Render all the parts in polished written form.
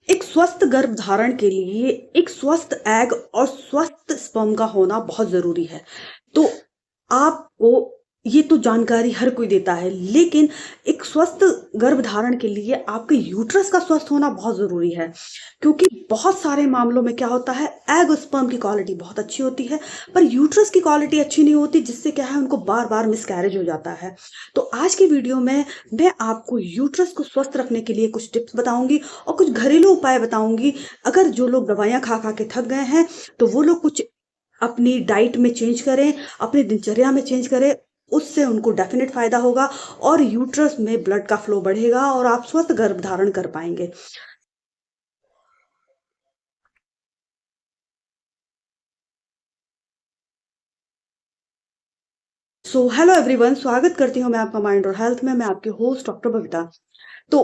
एक स्वस्थ गर्भधारण के लिए एक स्वस्थ एग और स्वस्थ स्पर्म का होना बहुत ज़रूरी है। तो आपको ये तो जानकारी हर कोई देता है, लेकिन एक स्वस्थ गर्भधारण के लिए आपके यूट्रस का स्वस्थ होना बहुत ज़रूरी है। क्योंकि बहुत सारे मामलों में क्या होता है, एग और स्पर्म की क्वालिटी बहुत अच्छी होती है, पर यूट्रस की क्वालिटी अच्छी नहीं होती, जिससे क्या है उनको बार-बार मिसकैरेज हो जाता है। तो आज की वीडियो में मैं आपको यूट्रस को स्वस्थ रखने के लिए कुछ टिप्स बताऊँगी और कुछ घरेलू उपाय बताऊँगी। अगर जो लोग दवाइयाँ खा-खा के थक गए हैं, तो वो लोग कुछ अपनी डाइट में चेंज करें, अपनी दिनचर्या में चेंज करें, उससे उनको डेफ़िनेट फ़ायदा होगा और यूट्रस में ब्लड का फ्लो बढ़ेगा और आप स्वस्थ गर्भधारण कर पाएँगे। हेलो एवरीवन, स्वागत करती हूँ मैं आपका माइंड और हेल्थ में। मैं आपकी होस्ट डॉक्टर बबीता। तो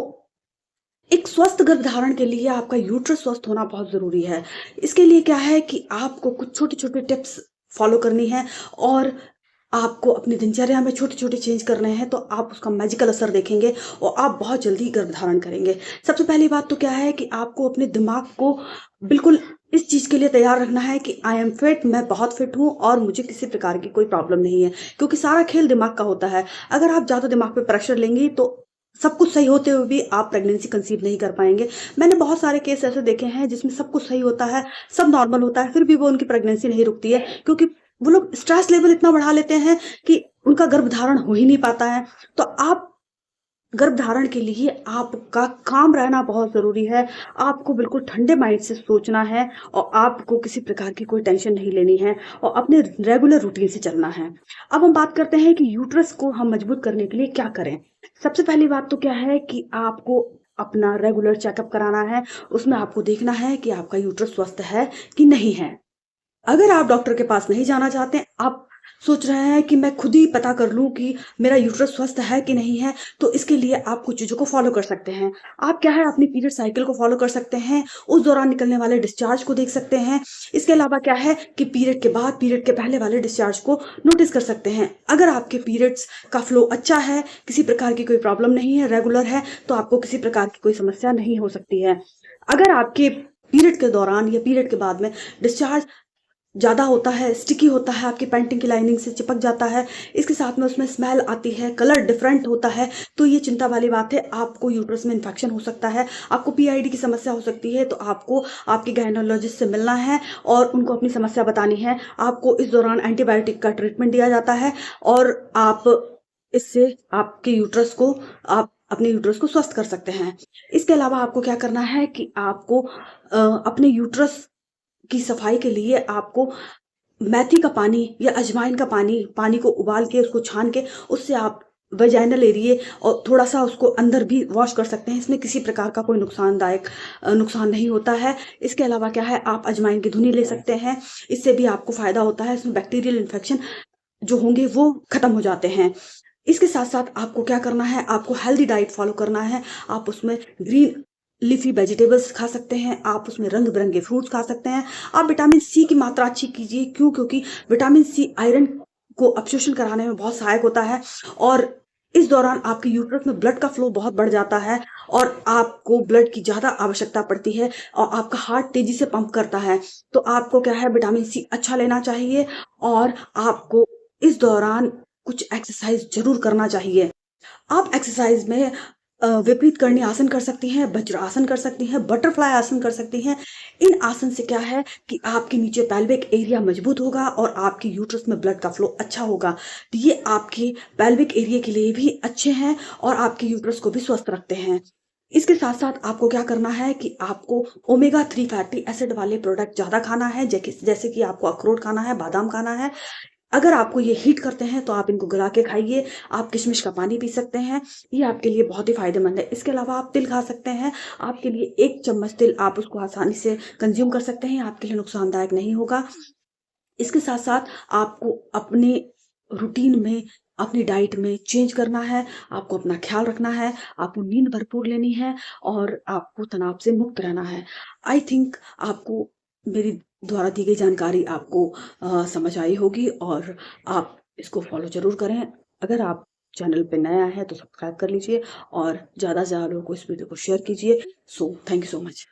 एक स्वस्थ गर्भधारण के लिए आपका यूट्रस स्वस्थ होना बहुत ज़रूरी है। इसके लिए क्या है कि आपको कुछ छोटे-छोटे टिप्स फ़ॉलो करनी है और आपको अपनी दिनचर्या में छोटे-छोटे चेंज करने हैं, तो आप उसका मैजिकल असर देखेंगे और आप बहुत जल्दी गर्भधारण करेंगे। सबसे पहली बात तो क्या है कि आपको अपने दिमाग को बिल्कुल इस चीज़ के लिए तैयार रखना है कि आई एम फिट, मैं बहुत फिट हूँ और मुझे किसी प्रकार की कोई प्रॉब्लम नहीं है, क्योंकि सारा खेल दिमाग का होता है। अगर आप ज़्यादा दिमाग पे प्रेशर लेंगी, तो सब कुछ सही होते हुए भी आप प्रेगनेंसी कंसीव नहीं कर पाएँगे। मैंने बहुत सारे केस ऐसे देखे हैं जिसमें सब कुछ सही होता है, सब नॉर्मल होता है, फिर भी वो उनकी प्रेगनेंसी नहीं रुकती है, क्योंकि वो लोग स्ट्रेस लेवल इतना बढ़ा लेते हैं कि उनका गर्भधारण हो ही नहीं पाता है। तो आप गर्भधारण के लिए आपका काम रहना बहुत ज़रूरी है। आपको बिल्कुल ठंडे माइंड से सोचना है और आपको किसी प्रकार की कोई टेंशन नहीं लेनी है और अपने रेगुलर रूटीन से चलना है। अब हम बात करते हैं कि यूट्रस को हम मजबूत करने के लिए क्या करें। सबसे पहली बात तो क्या है कि आपको अपना रेगुलर चेकअप कराना है। उसमें आपको देखना है कि आपका यूट्रस स्वस्थ है कि नहीं है। अगर आप डॉक्टर के पास नहीं जाना चाहते, आप सोच रहे हैं कि मैं खुद ही पता कर लूँ कि मेरा यूट्रस स्वस्थ है कि नहीं है, तो इसके लिए आप कुछ चीज़ों को फ़ॉलो कर सकते हैं। आप क्या है अपनी पीरियड साइकिल को फ़ॉलो कर सकते हैं, उस दौरान निकलने वाले डिस्चार्ज को देख सकते हैं। इसके अलावा क्या है कि पीरियड के बाद, पीरियड के पहले वाले डिस्चार्ज को नोटिस कर सकते हैं। अगर आपके पीरियड्स का फ्लो अच्छा है, किसी प्रकार की कोई प्रॉब्लम नहीं है, रेगुलर है, तो आपको किसी प्रकार की कोई समस्या नहीं हो सकती है। अगर आपके पीरियड के दौरान या पीरियड के बाद में डिस्चार्ज ज़्यादा होता है, स्टिकी होता है, आपकी पैंटिंग की लाइनिंग से चिपक जाता है, इसके साथ में उसमें स्मेल आती है, कलर डिफरेंट होता है, तो ये चिंता वाली बात है। आपको यूट्रस में इन्फेक्शन हो सकता है, आपको पीआईडी की समस्या हो सकती है, तो आपको आपके गायनोलॉजिस्ट से मिलना है और उनको अपनी समस्या बतानी है। आपको इस दौरान एंटीबायोटिक का ट्रीटमेंट दिया जाता है और आप इससे आपके यूट्रस को आप अपने यूट्रस को स्वस्थ कर सकते हैं। इसके अलावा आपको क्या करना है कि आपको अपने यूट्रस की सफाई के लिए आपको मेथी का पानी या अजवाइन का पानी, पानी को उबाल के उसको छान के उससे आप वजाइनल एरिया और थोड़ा-सा उसको अंदर भी वॉश कर सकते हैं। इसमें किसी प्रकार का कोई नुकसान नहीं होता है। इसके अलावा क्या है, आप अजवाइन की धुनी ले सकते हैं, इससे भी आपको फ़ायदा होता है। इसमें बैक्टीरियल इन्फेक्शन जो होंगे वो खत्म हो जाते हैं। इसके साथ-साथ आपको क्या करना है, आपको हेल्दी डाइट फ़ॉलो करना है। आप उसमें ग्रीन लीफ़ी वेजिटेबल्स खा सकते हैं, आप उसमें रंग-बिरंगे फ्रूट्स खा सकते हैं। आप विटामिन सी की मात्रा अच्छी कीजिए, क्यों? क्योंकि विटामिन सी आयरन को अवशोषण कराने में बहुत सहायक होता है और इस दौरान आपके यूट्रस में ब्लड का फ्लो बहुत बढ़ जाता है और आपको ब्लड की ज़्यादा आवश्यकता पड़ती है और आपका हार्ट तेज़ी से पंप करता है। तो आपको क्या है, विटामिन सी अच्छा लेना चाहिए और आपको इस दौरान कुछ एक्सरसाइज़ ज़रूर करना चाहिए। आप एक्सरसाइज़ में विपरीत करणी आसन कर सकती हैं, वज्रासन कर सकती हैं, बटरफ्लाई आसन कर सकती हैं। इन आसन से क्या है कि आपके नीचे पेल्विक एरिया मजबूत होगा और आपके यूट्रस में ब्लड का फ्लो अच्छा होगा। तो ये आपके पेल्विक एरिया के लिए भी अच्छे हैं और आपके यूट्रस को भी स्वस्थ रखते हैं। इसके साथ-साथ आपको क्या करना है कि आपको ओमेगा 3 फैटी एसिड वाले प्रोडक्ट ज़्यादा खाना है, जैसे कि आपको अखरोट खाना है, बादाम खाना है। अगर आपको ये हीट करते हैं तो आप इनको गला के खाइए। आप किशमिश का पानी पी सकते हैं, ये आपके लिए बहुत ही फ़ायदेमंद है। इसके अलावा आप तिल खा सकते हैं, आपके लिए 1 चम्मच तिल आप उसको आसानी से कंज़्यूम कर सकते हैं, आपके लिए नुकसानदायक नहीं होगा। इसके साथ-साथ आपको अपने रूटीन में, अपनी डाइट में चेंज करना है, आपको अपना ख़्याल रखना है, आपको नींद भरपूर लेनी है और आपको तनाव से मुक्त रहना है। आई थिंक आपको मेरी द्वारा दी गई जानकारी आपको समझ आई होगी और आप इसको फ़ॉलो ज़रूर करें। अगर आप चैनल पे नए आए हैं तो सब्सक्राइब कर लीजिए और ज़्यादा से ज़्यादा लोगों को इस वीडियो को शेयर कीजिए। Thank you so much.